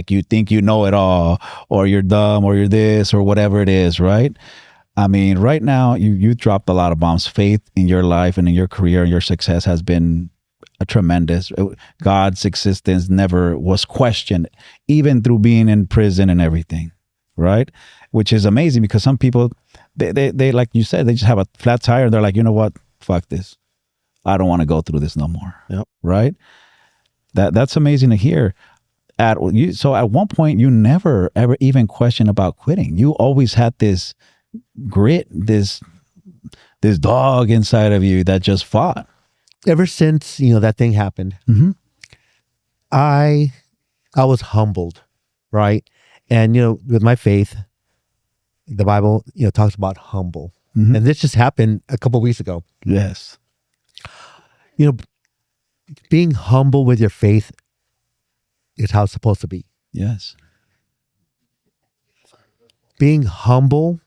you think you know it all, or you're dumb, or you're this, or whatever it is, right? I mean, right now you dropped a lot of bombs. Faith in your life and in your career and your success has been a tremendous. God's existence never was questioned, even through being in prison and everything, right? Which is amazing, because some people, they like you said, they just have a flat tire. They're like, you know what? Fuck this. I don't want to go through this no more. Yep. Right? That's amazing to hear. So at one point, you never ever even questioned about quitting. You always had this grit, this dog inside of you that just fought. Ever since, that thing happened, Mm-hmm. I was humbled, right? And, with my faith, the Bible, talks about humble. Mhm. And this just happened a couple of weeks ago. Yes. Being humble with your faith is how it's supposed to be. Yes. Being humble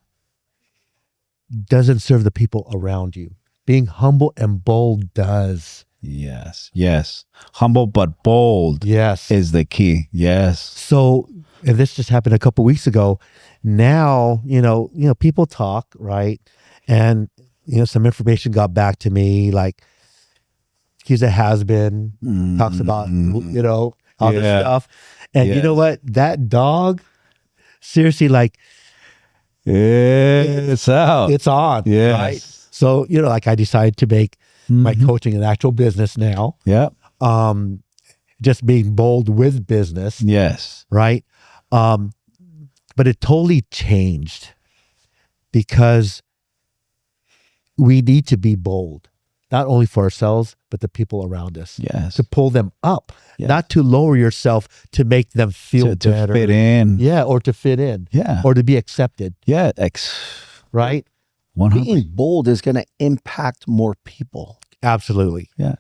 doesn't serve the people around you. Being humble and bold does. Yes. Yes. Humble but bold Yes. is the key. Yes. So, and this just happened a couple weeks ago. Now, people talk, right? And, some information got back to me, like he's a has-been, talks about, all this Yeah. stuff. And you know what? That dog, seriously, like, It's out. it's on. Yes. Right? So, like I decided to make my coaching an actual business now. Yeah. Just being bold with business. Yes. Right? But it totally changed, because we need to be bold, not only for ourselves, but the people around us. Yes. To pull them up, Yes. not to lower yourself, to make them feel to better. fit in. Yeah, or to fit in. Yeah. Or to be accepted, Yeah. right? 100. Being bold is going to impact more people. Absolutely. Yeah.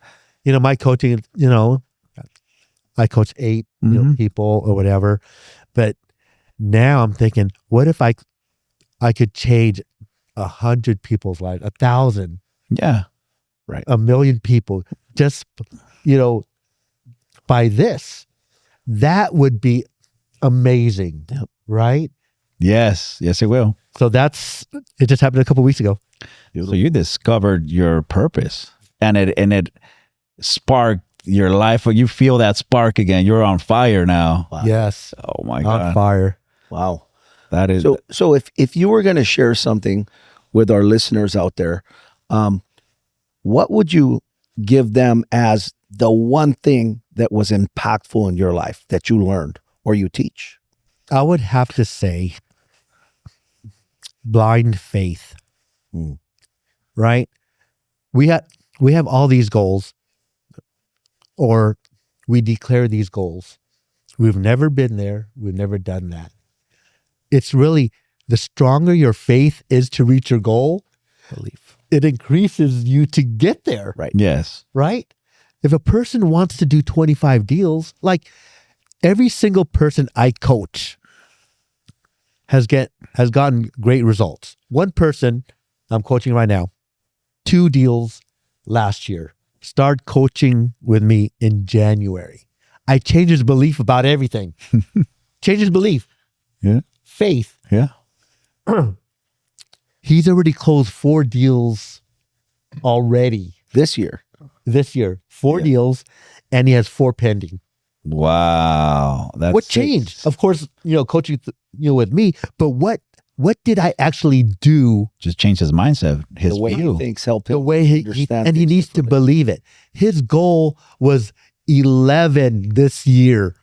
My coaching, I coach 8 people or whatever. But now I'm thinking, what if I could change 100 people's lives, 1,000, Yeah. 1,000,000 people, just, by this? That would be amazing, right? Yes. Yes, it will. So it just happened a couple weeks ago. So you discovered your purpose, and it sparked your life. Or you feel that spark again. You're on fire now. Wow. Yes. Oh my On God. fire. Wow. That is So if you were going to share something with our listeners out there, what would you give them as the one thing that was impactful in your life that you learned or you teach? I would have to say blind faith. Right? We have all these goals, or we declare these goals. We've never been there. We've never done that. It's really, the stronger your faith is to reach your goal, Belief. it increases you to get there. Right. yes. Right? If a person wants to do 25 deals, like every single person I coach has gotten great results. One person I'm coaching right now, 2 deals last year. Start coaching with me in January. I changed his belief about everything. Change his belief. Yeah. Faith. Yeah. He's already closed 4 deals already This year. this year. 4 deals, and he has 4 pending. Wow. That's What changed? Of course, coaching, with me, but what did I actually do? Just changed his mindset, his The way view. he thinks helped him The way he understand and he things needs to differently. believe it. His goal was 11 this year.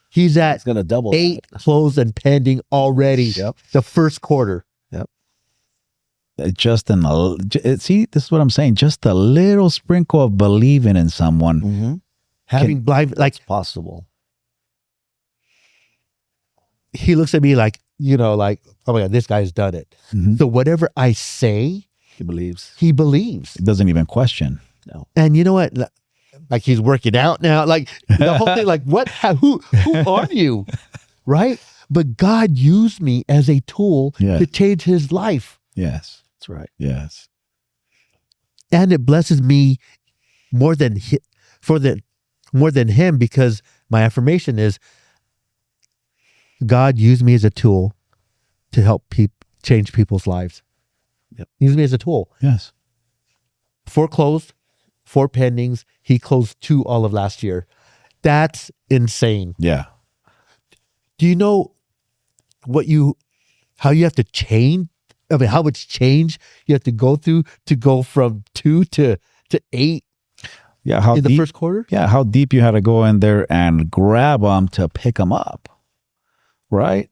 He's at He's going to double 8 that. closed and pending already. Yep. The first quarter. Just see, this is what I'm saying. Just a little sprinkle of believing in someone. Mm-hmm. Having blind, like Possible. he looks at me like, like, oh my God, this guy's done it. Mhm. So whatever I say, He believes. he believes. It doesn't even question. No. And you know what? Like he's working out now. Like the whole thing, like what, who are you? Right? But God used me as a tool Yeah. to change his life. Yes. That's right. Yes. And it blesses me more than more than him, because my affirmation is God used me as a tool to help change people's lives. Yep. Use me as a tool. Yes. 4 closed, 4 pendings. He closed 2 all of last year. That's insane. Yeah. Do you know how you have to change? I mean, how much change you have to go through to go from 2 to 8 Yeah. How in the deep, first quarter? yeah. How deep you had to go in there and grab them to pick them up. Right.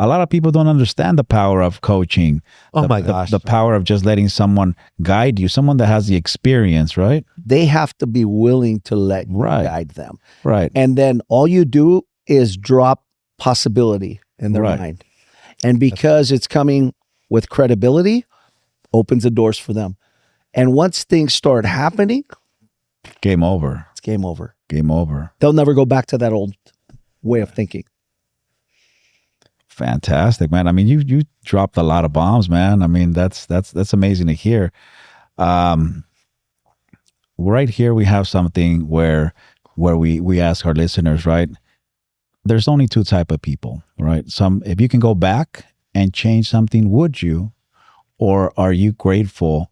A lot of people don't understand the power of coaching. Oh the, my the- gosh. The power of just letting someone guide you, someone that has the experience, right? They have to be willing to let you Right. guide them. Right. And then all you do is drop possibility in their Right. mind. And because it's coming with credibility, opens the doors for them. And once things start happening, Game over. it's game over. Game over. They'll never go back to that old way of thinking. Fantastic, man. I mean, you dropped a lot of bombs, man. I mean, that's amazing to hear. Right here we have something where we ask our listeners, right? There's only 2 type of people, right? If you can go back and change something, would you? Or are you grateful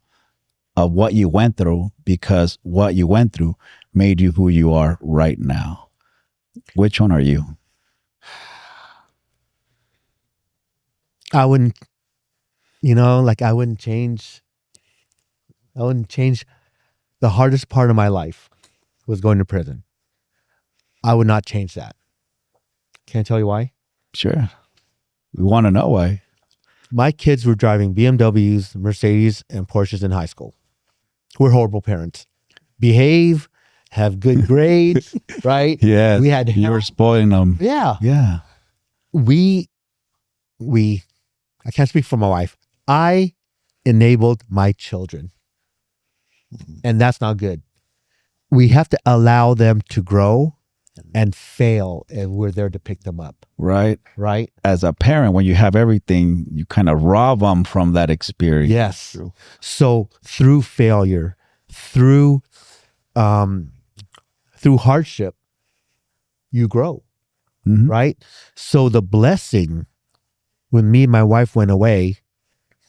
of what you went through, because what you went through made you who you are right now? Which one are you? I wouldn't, I wouldn't change the hardest part of my life was going to prison. I would not change that. Can I tell you why? Sure. We want to know why. My kids were driving BMWs, Mercedes, and Porsches in high school. We're horrible parents. Behave, have good grades, right? Yeah. We had You were spoiling them. Yeah. Yeah. We I can't speak for my wife. I enabled my children. And that's not good. We have to allow them to grow and fail, and we're there to pick them up, Right. right? As a parent, when you have everything, you kind of rob them from that experience. Yes. True. So through failure, through hardship, you grow, Mhm. right? So the blessing, when me and my wife went away,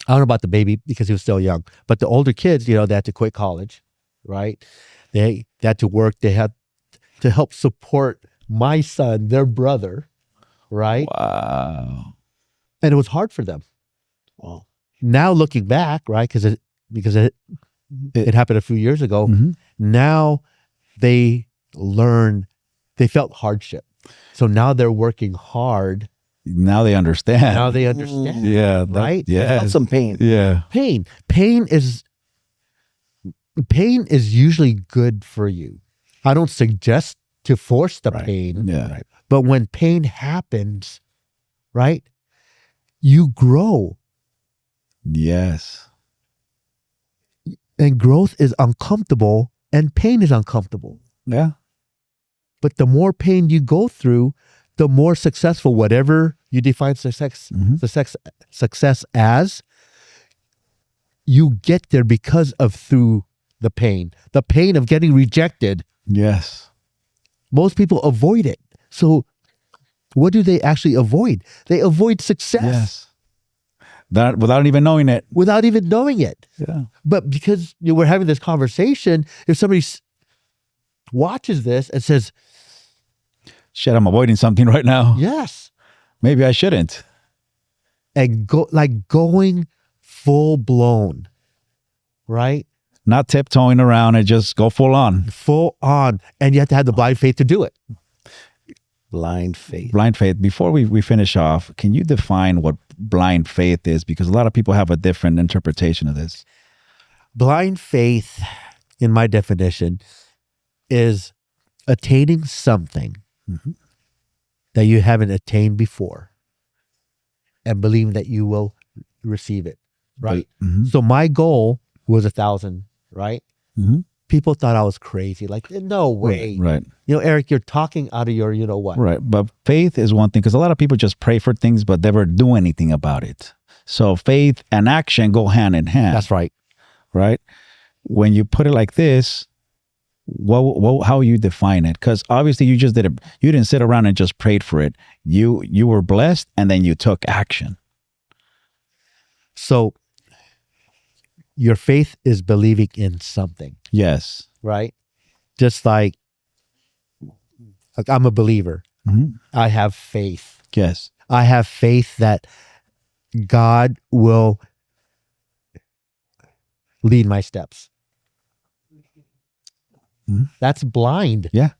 I don't know about the baby because he was still young, but the older kids, they had to quit college, right? They had to work. They had to help support my son, their brother, right? Wow. And it was hard for them. Wow. Now looking back, right? Because it happened a few years ago. Mhm. Now they felt hardship. So now they're working hard. Now they understand. Now they understand. Yeah. Right? Yeah. Felt some pain. Yeah. Pain is usually good for you. I don't suggest to force the Right. pain, Yeah. but when pain happens, right, you grow. Yes. And growth is uncomfortable and pain is uncomfortable. Yeah. But the more pain you go through, the more successful, whatever you define success as, you get there because of through the pain of getting rejected. Yes. Most people avoid it. So what do they actually avoid? They avoid success. Yes. That without even knowing it. without even knowing it. Yeah. But because we're having this conversation, if somebody watches this and says, Shit, I'm avoiding something right now. yes, Maybe I shouldn't. and going full blown, right? Not tiptoeing around and just go full on. Full on. And you have to have the blind faith to do it. Blind faith. Blind faith. Before we finish off, can you define what blind faith is? Because a lot of people have a different interpretation of this. Blind faith, in my definition, is attaining something that you haven't attained before and believing that you will receive it, right? Mhm. So my goal was 1,000, right? Mhm. People thought I was crazy. Like, no way. Right. You know, Eric, you're talking out of your, you know what? Right. But faith is one thing, because a lot of people just pray for things, but never do anything about it. So faith and action go hand in hand. That's right. Right. When you put it like this, how you define it? Because obviously you just didn't sit around and just prayed for it. You were blessed and then you took action. So your faith is believing in something, Yes. right? Just like I'm a believer. Mhm. I have faith. Yes. I have faith that God will lead my steps. Mhm. That's blind. Yeah.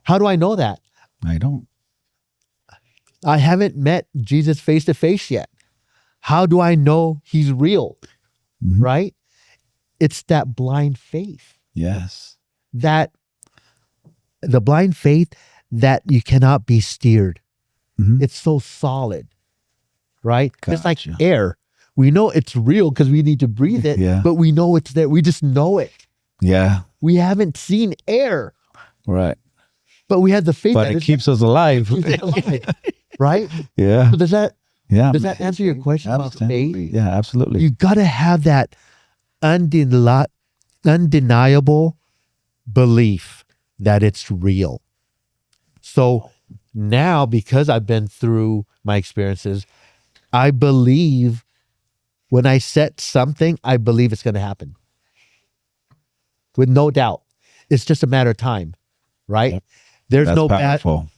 How do I know that? I don't. I haven't met Jesus face to face yet. How do I know he's real? Mhm. Right? It's that blind faith. Yes. That the blind faith that you cannot be steered. Mhm. It's so solid, right? It's like Gotcha. air. We know it's real because we need to breathe it, Yeah. but we know it's there. We just know it. Yeah. We haven't seen air, Right. but we have the faith But that it it's keeps us alive. keeps it alive, right? Yeah. So does Yeah. that answer your question about Absolutely. faith? Yeah, absolutely. You got to have that undeniable belief that it's real. So now, because I've been through my experiences, I believe when I set something, I believe it's going to happen. With no doubt. It's just a matter of time, right? Yep. There's That's no powerful.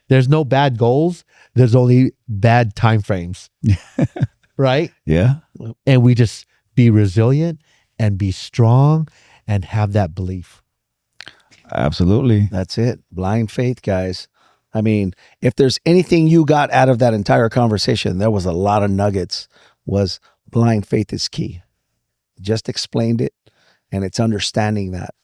there's no bad goals. There's only bad time frames. Right? Yeah. And we just be resilient and be strong and have that belief. Absolutely. That's it. Blind faith, guys. I mean, if there's anything you got out of that entire conversation, there was a lot of nuggets, was blind faith is key. Just explained it, and it's understanding that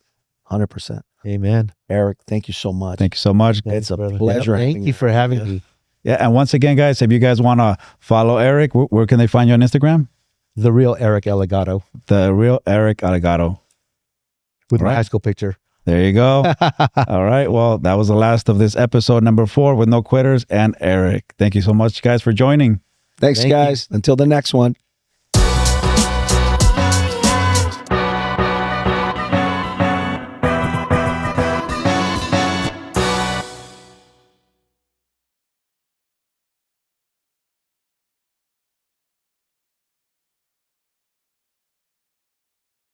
100%. Amen. Eric, thank you so much. Thank you so much. It's a brother. pleasure. Thank having you for having Yes. me. Yeah. And once again, guys, if you guys want to follow Eric, where can they find you on Instagram? The real Erick Elegado The real Erick Elegado. with my Right. high school picture. There you go. All right. Well, that was the last of this episode number 4 with No Quitters and Eric. Thank you so much, guys, for joining. Thanks, Thank you. guys. Until the next one.